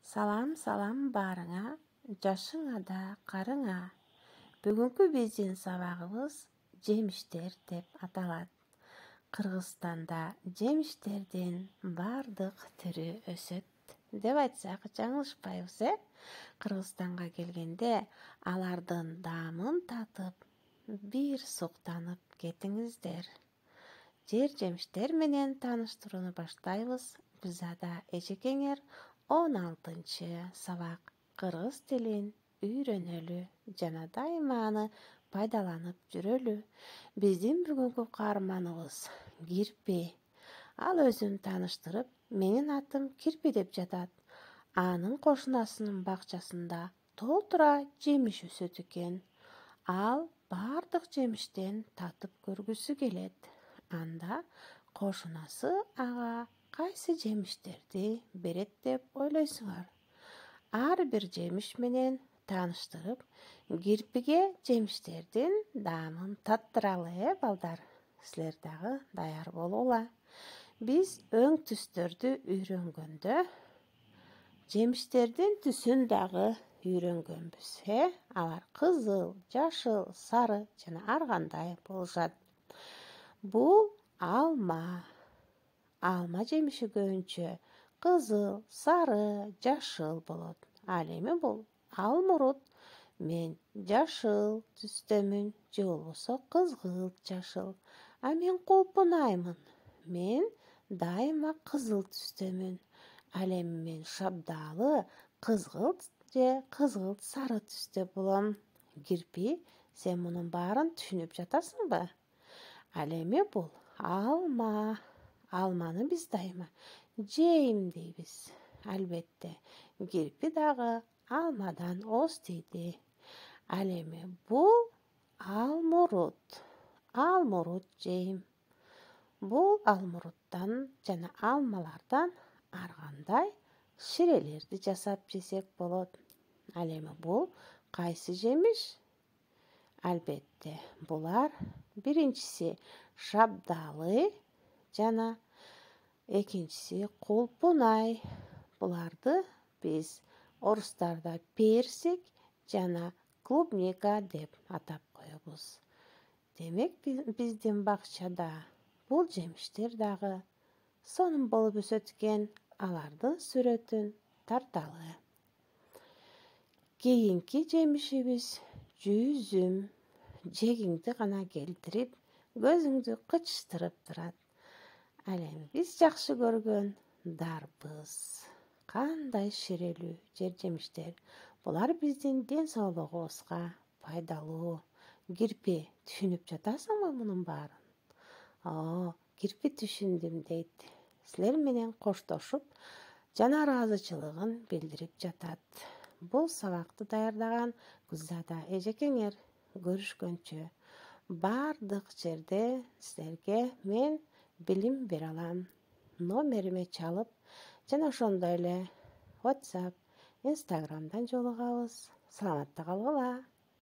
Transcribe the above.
Салам барыңа, жашыңа да карыңа. Бүгүнкү биздин сабагыбыз жемиштер деп аталат. Кыргызстанда жемиштердин бардык түрү өсөт деп айтсак жаңылышпайбыз, Кыргызстанга келгенде алардын даамын татып, бир суктанып кетиңиздер. Жер жемиштер менен тааныштырууну баштайбыз. Гүлзада Эжекеңер 16 сабак кыргыз тилин үйрөнөлү жана дайыма аны пайдаланып жүрөлү. Биздин бүгүнкү каарманыбыз Кирпи. Ал өзүн тааныштырып, менин атым Кирпи деп жатат. Анын кошунасынын бакчасында толтура жемиш өсөт экен. Ал бардык жемиштен татып көргүсү келет. Анда кошунасы ага кайсы жемиштерди берет деп ойлойсуңар? Ар бир жемиш менен тааныштырып, Кирпиге жемиштердин даамын таттыралы, балдар. Силер дагы даяр болула. Биз өң түстөрдү үйрөнгөндө, жемиштердин түсүн дагы үйрөнгөнбүз. Алар кызыл, жашыл, сары жана ар кандай болушат. Бул алма. Алма жемиши көбүнчө кызыл, сары, жашыл болот. Ал эми бул алмурут. Мен жашыл түстөмүн, же болбосо кызгылт жашыл. А мен кулпунаймын. Мен дайыма кызыл түстөмүн. Ал эми мен шабдалы кызгылт же кызгылт сары түстө болом. Кирпи, сен мунун баарын түшүнүп жатасыңбы? Ал эми бул алма. Алманы биз дайыма жейм дейбиз. Албетте, Кирпи дагы алмадан ооз тийди. Ал эми бул алмурут. Алмурут жейм. Бул алмуруттан жана алмалардан ар кандай ширелерди жасап жесек болот. Ал эми бул кайсы жемиш? Албетте, булар биринчиси шабдалы жана экинчиси кулпунай. Буларды биз орустарда персик жана клубника деп атап коебуз. Демек, биздин бакчада бул жемиштер дагы сонун болуп өсөт экен. Алардын сүрөтүн тарталы. Кийинки жемишибиз жүзүм. Жегиңди гана келтирип, көзүңдү кычтырып турат. Ал эми биз жакшы көргөн дарбыз. Кандай ширелүү жер жемиштер. Булар биздин ден соолугубузга пайдалуу. Кирпи, түшүнүп жатасыңбы мунун баарын? Кирпи түшүндүм дейт. Силер менен коштошуп, жан ыраазычылыгын билдирип жатат. Бул сабакты даярдаган Гүлзада Эжекеңер. Көрүшкөнчө. Бардык жерде силерге мен билим бере алам. Номериме чалып, жана ошондой эле WhatsApp, Instagramдан жолугабыз. Саламатта калгыла.